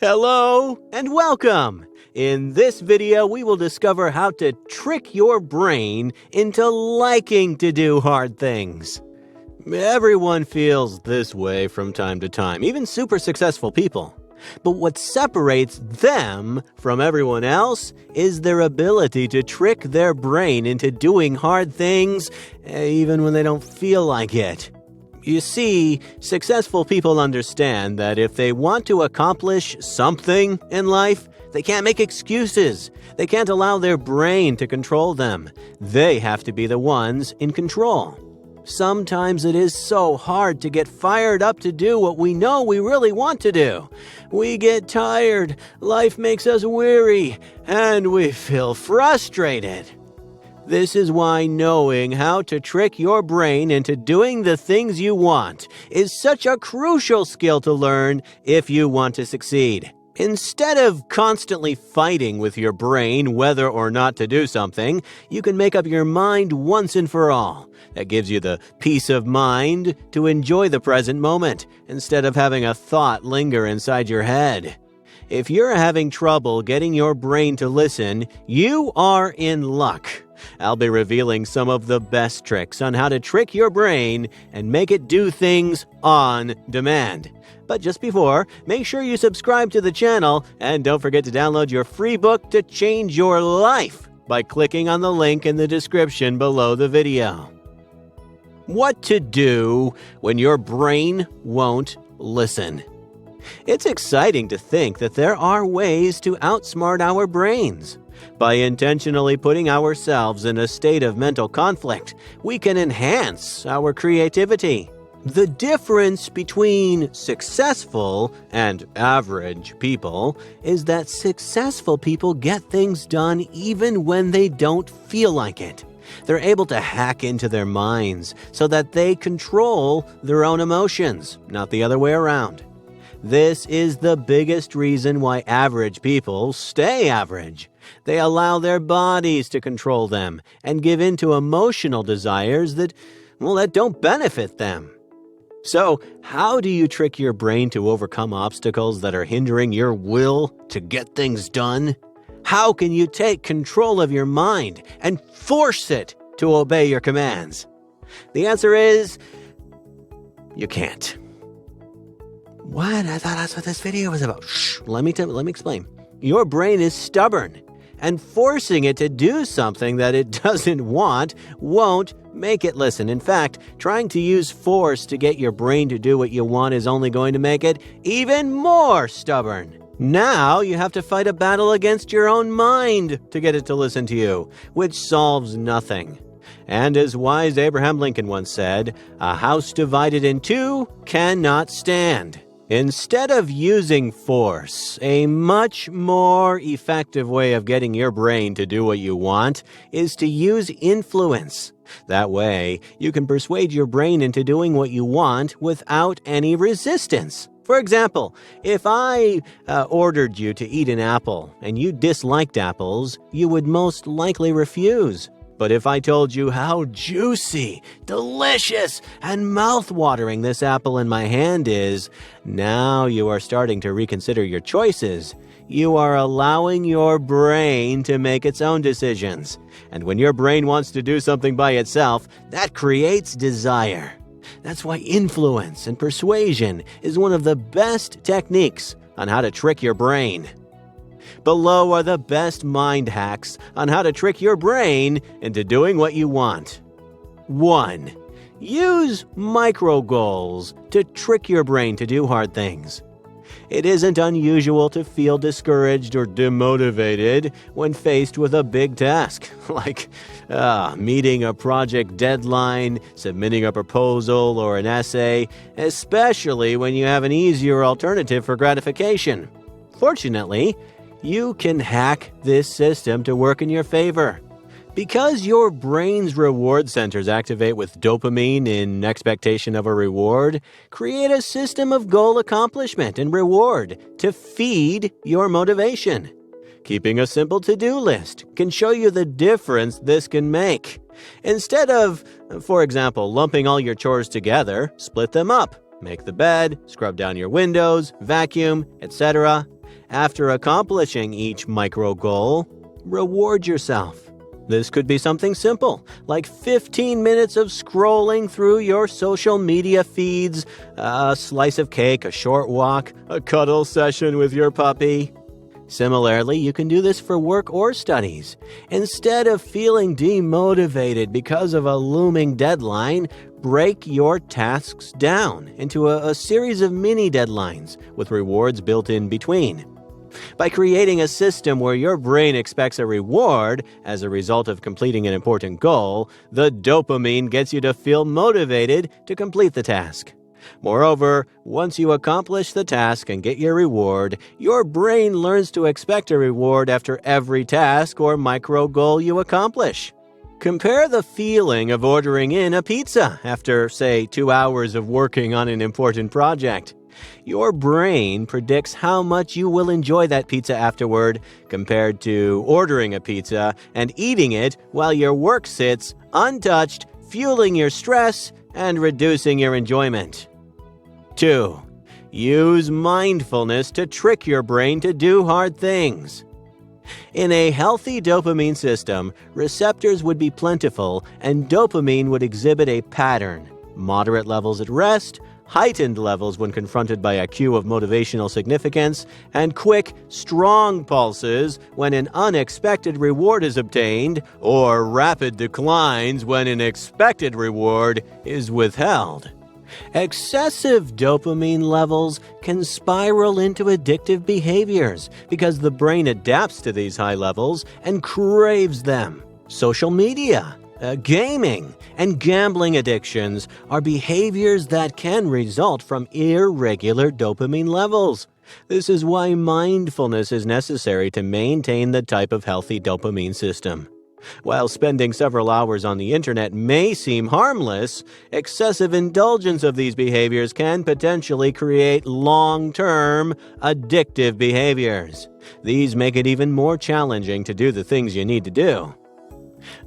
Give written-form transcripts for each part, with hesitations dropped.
Hello and welcome! In this video, we will discover how to trick your brain into liking to do hard things. Everyone feels this way from time to time, even super successful people. But what separates them from everyone else is their ability to trick their brain into doing hard things, even when they don't feel like it. You see, successful people understand that if they want to accomplish something in life, they can't make excuses. They can't allow their brain to control them. They have to be the ones in control. Sometimes it is so hard to get fired up to do what we know we really want to do. We get tired, life makes us weary, and we feel frustrated. This is why knowing how to trick your brain into doing the things you want is such a crucial skill to learn if you want to succeed. Instead of constantly fighting with your brain whether or not to do something, you can make up your mind once and for all. That gives you the peace of mind to enjoy the present moment instead of having a thought linger inside your head. If you're having trouble getting your brain to listen, you are in luck. I'll be revealing some of the best tricks on how to trick your brain and make it do things on demand. But just before, make sure you subscribe to the channel and don't forget to download your free book to change your life by clicking on the link in the description below the video. What to do when your brain won't listen. It's exciting to think that there are ways to outsmart our brains. By intentionally putting ourselves in a state of mental conflict, we can enhance our creativity. The difference between successful and average people is that successful people get things done even when they don't feel like it. They're able to hack into their minds so that they control their own emotions, not the other way around. This is the biggest reason why average people stay average. They allow their bodies to control them and give in to emotional desires that don't benefit them. So, how do you trick your brain to overcome obstacles that are hindering your will to get things done? How can you take control of your mind and force it to obey your commands? The answer is, you can't. What? I thought that's what this video was about. Shh, let me explain. Your brain is stubborn, and forcing it to do something that it doesn't want won't make it listen. In fact, trying to use force to get your brain to do what you want is only going to make it even more stubborn. Now you have to fight a battle against your own mind to get it to listen to you, which solves nothing. And as wise Abraham Lincoln once said, "A house divided in two cannot stand." Instead of using force, a much more effective way of getting your brain to do what you want is to use influence. That way, you can persuade your brain into doing what you want without any resistance. For example, if I ordered you to eat an apple and you disliked apples, you would most likely refuse. But if I told you how juicy, delicious, and mouth-watering this apple in my hand is, now you are starting to reconsider your choices. You are allowing your brain to make its own decisions. And when your brain wants to do something by itself, that creates desire. That's why influence and persuasion is one of the best techniques on how to trick your brain. Below are the best mind hacks on how to trick your brain into doing what you want. 1. Use micro goals to trick your brain to do hard things. It isn't unusual to feel discouraged or demotivated when faced with a big task, like meeting a project deadline, submitting a proposal, or an essay, especially when you have an easier alternative for gratification. Fortunately, you can hack this system to work in your favor. Because your brain's reward centers activate with dopamine in expectation of a reward, create a system of goal accomplishment and reward to feed your motivation. Keeping a simple to-do list can show you the difference this can make. Instead of, for example, lumping all your chores together, split them up. Make the bed, scrub down your windows, vacuum, etc. After accomplishing each micro goal, reward yourself. This could be something simple, like 15 minutes of scrolling through your social media feeds, a slice of cake, a short walk, a cuddle session with your puppy. Similarly, you can do this for work or studies. Instead of feeling demotivated because of a looming deadline, break your tasks down into a series of mini deadlines with rewards built in between. By creating a system where your brain expects a reward as a result of completing an important goal, the dopamine gets you to feel motivated to complete the task. Moreover, once you accomplish the task and get your reward, your brain learns to expect a reward after every task or micro goal you accomplish. Compare the feeling of ordering in a pizza after, say, 2 hours of working on an important project. Your brain predicts how much you will enjoy that pizza afterward compared to ordering a pizza and eating it while your work sits untouched, fueling your stress and reducing your enjoyment. 2. Use mindfulness to trick your brain to do hard things. In a healthy dopamine system, receptors would be plentiful and dopamine would exhibit a pattern: moderate levels at rest, heightened levels when confronted by a cue of motivational significance, and quick, strong pulses when an unexpected reward is obtained, or rapid declines when an expected reward is withheld. Excessive dopamine levels can spiral into addictive behaviors because the brain adapts to these high levels and craves them. Social media, gaming, and gambling addictions are behaviors that can result from irregular dopamine levels. This is why mindfulness is necessary to maintain the type of healthy dopamine system. While spending several hours on the internet may seem harmless, excessive indulgence of these behaviors can potentially create long-term addictive behaviors. These make it even more challenging to do the things you need to do.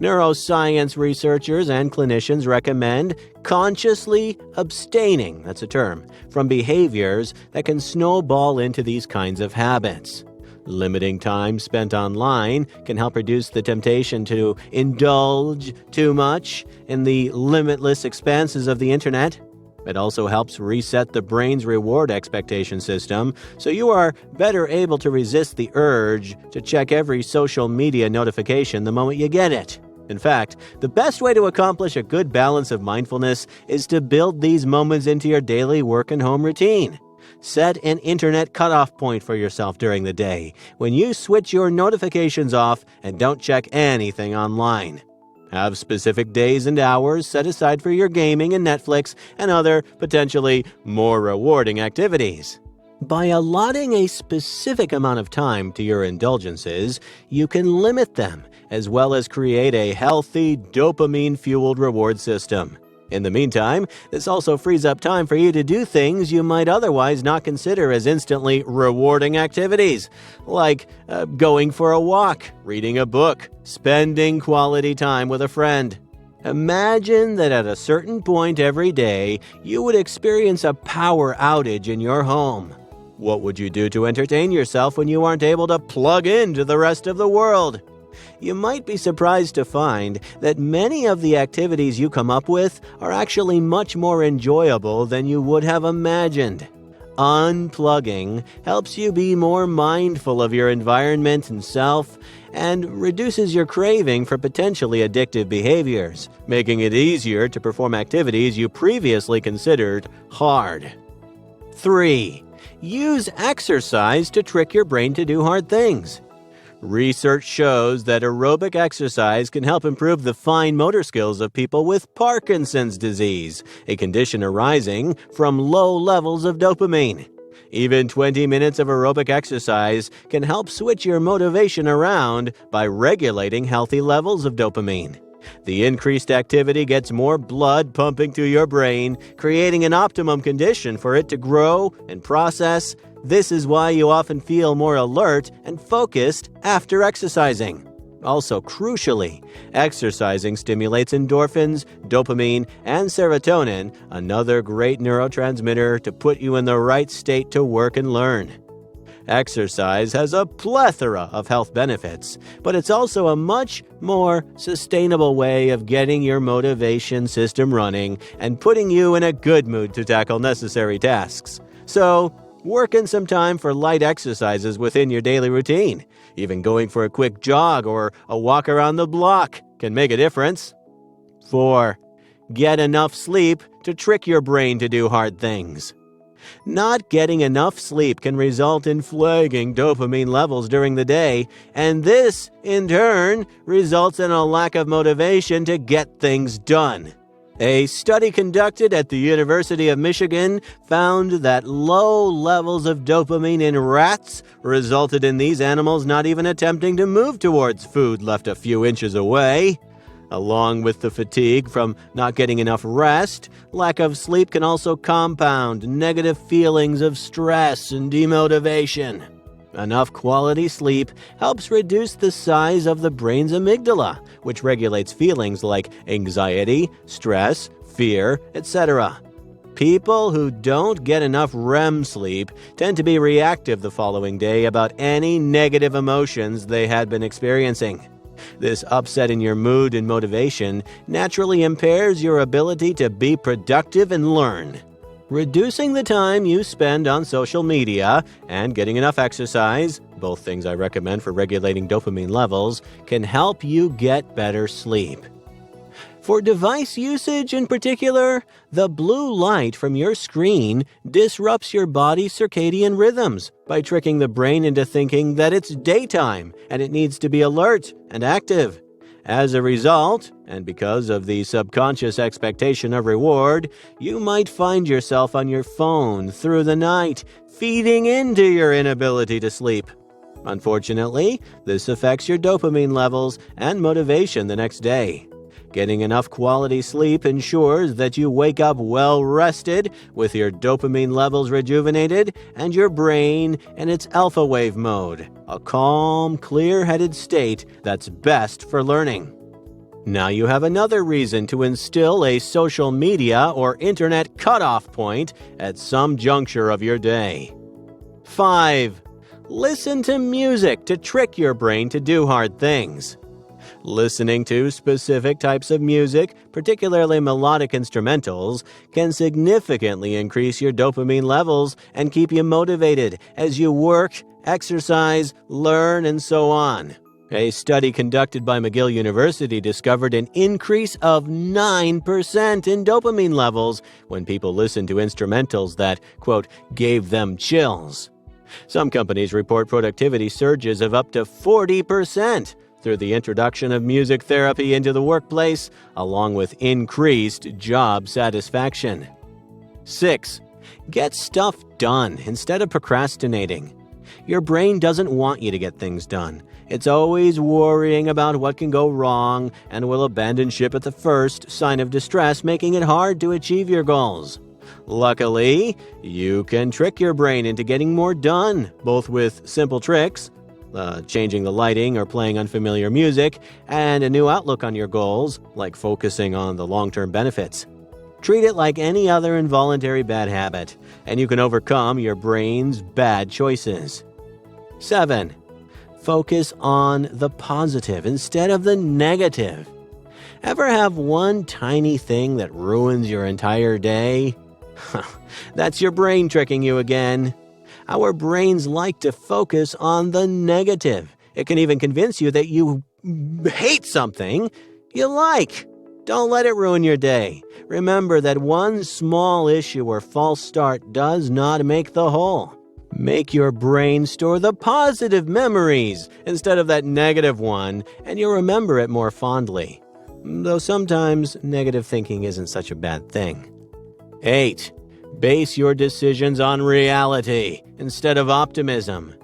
Neuroscience researchers and clinicians recommend consciously abstaining, that's a term, from behaviors that can snowball into these kinds of habits. Limiting time spent online can help reduce the temptation to indulge too much in the limitless expanses of the internet. It also helps reset the brain's reward expectation system, so you are better able to resist the urge to check every social media notification the moment you get it. In fact, the best way to accomplish a good balance of mindfulness is to build these moments into your daily work and home routine. Set an internet cutoff point for yourself during the day when you switch your notifications off and don't check anything online. Have specific days and hours set aside for your gaming and Netflix and other potentially more rewarding activities. By allotting a specific amount of time to your indulgences, you can limit them as well as create a healthy dopamine-fueled reward system. In the meantime, this also frees up time for you to do things you might otherwise not consider as instantly rewarding activities, like going for a walk, reading a book, spending quality time with a friend. Imagine that at a certain point every day, you would experience a power outage in your home. What would you do to entertain yourself when you aren't able to plug into the rest of the world? You might be surprised to find that many of the activities you come up with are actually much more enjoyable than you would have imagined. Unplugging helps you be more mindful of your environment and self, and reduces your craving for potentially addictive behaviors, making it easier to perform activities you previously considered hard. 3. Use exercise to trick your brain to do hard things. Research shows that aerobic exercise can help improve the fine motor skills of people with Parkinson's disease, a condition arising from low levels of dopamine. Even 20 minutes of aerobic exercise can help switch your motivation around by regulating healthy levels of dopamine. The increased activity gets more blood pumping through your brain, creating an optimum condition for it to grow and process. This is why you often feel more alert and focused after exercising. Also, crucially, exercising stimulates endorphins, dopamine, and serotonin, another great neurotransmitter to put you in the right state to work and learn. Exercise has a plethora of health benefits, but it's also a much more sustainable way of getting your motivation system running and putting you in a good mood to tackle necessary tasks. So, work in some time for light exercises within your daily routine. Even going for a quick jog or a walk around the block can make a difference. 4. Get enough sleep to trick your brain to do hard things. Not getting enough sleep can result in flagging dopamine levels during the day, and this, in turn, results in a lack of motivation to get things done. A study conducted at the University of Michigan found that low levels of dopamine in rats resulted in these animals not even attempting to move towards food left a few inches away. Along with the fatigue from not getting enough rest, lack of sleep can also compound negative feelings of stress and demotivation. Enough quality sleep helps reduce the size of the brain's amygdala, which regulates feelings like anxiety, stress, fear, etc. People who don't get enough REM sleep tend to be reactive the following day about any negative emotions they had been experiencing. This upset in your mood and motivation naturally impairs your ability to be productive and learn. Reducing the time you spend on social media and getting enough exercise, both things I recommend for regulating dopamine levels, can help you get better sleep. For device usage in particular, the blue light from your screen disrupts your body's circadian rhythms by tricking the brain into thinking that it's daytime and it needs to be alert and active. As a result, and because of the subconscious expectation of reward, you might find yourself on your phone through the night, feeding into your inability to sleep. Unfortunately, this affects your dopamine levels and motivation the next day. Getting enough quality sleep ensures that you wake up well-rested, with your dopamine levels rejuvenated, and your brain in its alpha wave mode, a calm, clear-headed state that's best for learning. Now you have another reason to instill a social media or internet cutoff point at some juncture of your day. 5. Listen to music to trick your brain to do hard things. Listening to specific types of music, particularly melodic instrumentals, can significantly increase your dopamine levels and keep you motivated as you work, exercise, learn, and so on. A study conducted by McGill University discovered an increase of 9% in dopamine levels when people listened to instrumentals that, quote, gave them chills. Some companies report productivity surges of up to 40%. Through the introduction of music therapy into the workplace, along with increased job satisfaction. 6. Get stuff done instead of procrastinating. Your brain doesn't want you to get things done. It's always worrying about what can go wrong and will abandon ship at the first sign of distress, making it hard to achieve your goals. Luckily, you can trick your brain into getting more done, both with simple tricks, changing the lighting or playing unfamiliar music, and a new outlook on your goals, like focusing on the long-term benefits. Treat it like any other involuntary bad habit, and you can overcome your brain's bad choices. 7. Focus on the positive instead of the negative. Ever have one tiny thing that ruins your entire day? That's your brain tricking you again. Our brains like to focus on the negative. It can even convince you that you hate something you like. Don't let it ruin your day. Remember that one small issue or false start does not make the whole. Make your brain store the positive memories instead of that negative one, and you'll remember it more fondly. Though sometimes negative thinking isn't such a bad thing. 8. Base your decisions on reality instead of optimism.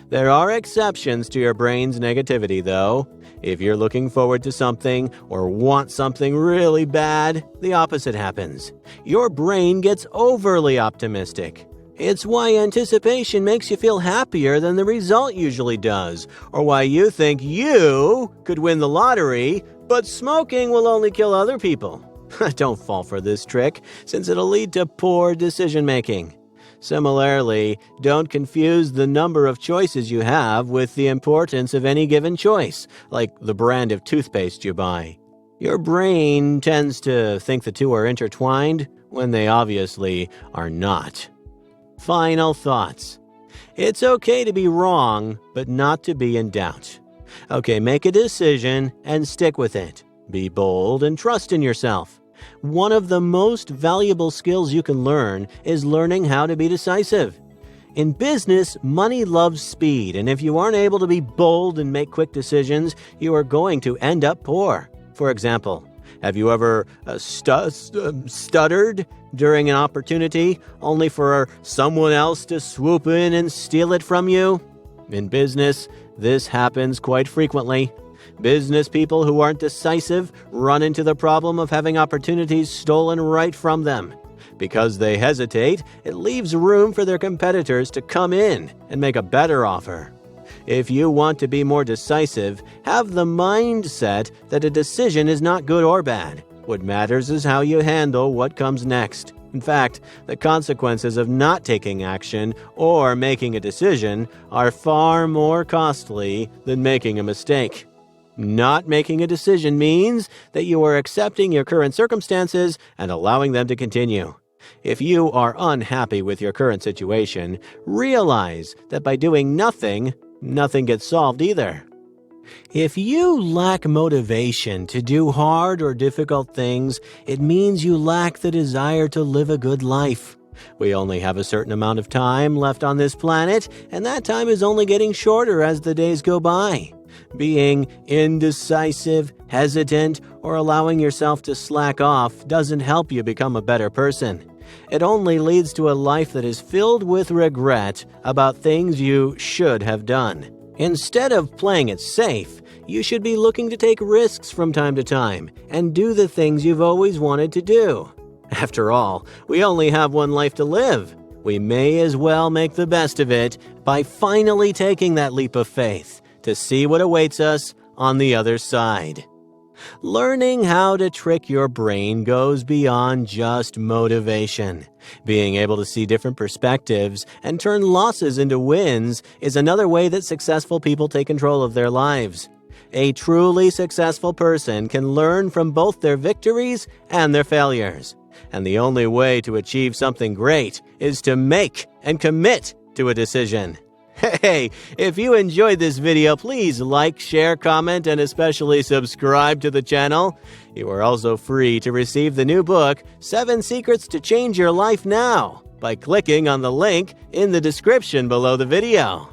There are exceptions to your brain's negativity, though. If you're looking forward to something or want something really bad, the opposite happens. Your brain gets overly optimistic. It's why anticipation makes you feel happier than the result usually does, or why you think you could win the lottery, but smoking will only kill other people. Don't fall for this trick, since it'll lead to poor decision-making. Similarly, don't confuse the number of choices you have with the importance of any given choice, like the brand of toothpaste you buy. Your brain tends to think the two are intertwined when they obviously are not. Final thoughts. It's okay to be wrong, but not to be in doubt. Okay, make a decision and stick with it. Be bold and trust in yourself. One of the most valuable skills you can learn is learning how to be decisive. In business, money loves speed, and if you aren't able to be bold and make quick decisions, you are going to end up poor. For example, have you ever stuttered during an opportunity only for someone else to swoop in and steal it from you? In business, this happens quite frequently. Business people who aren't decisive run into the problem of having opportunities stolen right from them. Because they hesitate, it leaves room for their competitors to come in and make a better offer. If you want to be more decisive, have the mindset that a decision is not good or bad. What matters is how you handle what comes next. In fact, the consequences of not taking action or making a decision are far more costly than making a mistake. Not making a decision means that you are accepting your current circumstances and allowing them to continue. If you are unhappy with your current situation, realize that by doing nothing, nothing gets solved either. If you lack motivation to do hard or difficult things, it means you lack the desire to live a good life. We only have a certain amount of time left on this planet, and that time is only getting shorter as the days go by. Being indecisive, hesitant, or allowing yourself to slack off doesn't help you become a better person. It only leads to a life that is filled with regret about things you should have done. Instead of playing it safe, you should be looking to take risks from time to time and do the things you've always wanted to do. After all, we only have one life to live. We may as well make the best of it by finally taking that leap of faith to see what awaits us on the other side. Learning how to trick your brain goes beyond just motivation. Being able to see different perspectives and turn losses into wins is another way that successful people take control of their lives. A truly successful person can learn from both their victories and their failures. And the only way to achieve something great is to make and commit to a decision. Hey, if you enjoyed this video, please like, share, comment, and especially subscribe to the channel. You are also free to receive the new book, 7 Secrets to Change Your Life Now, by clicking on the link in the description below the video.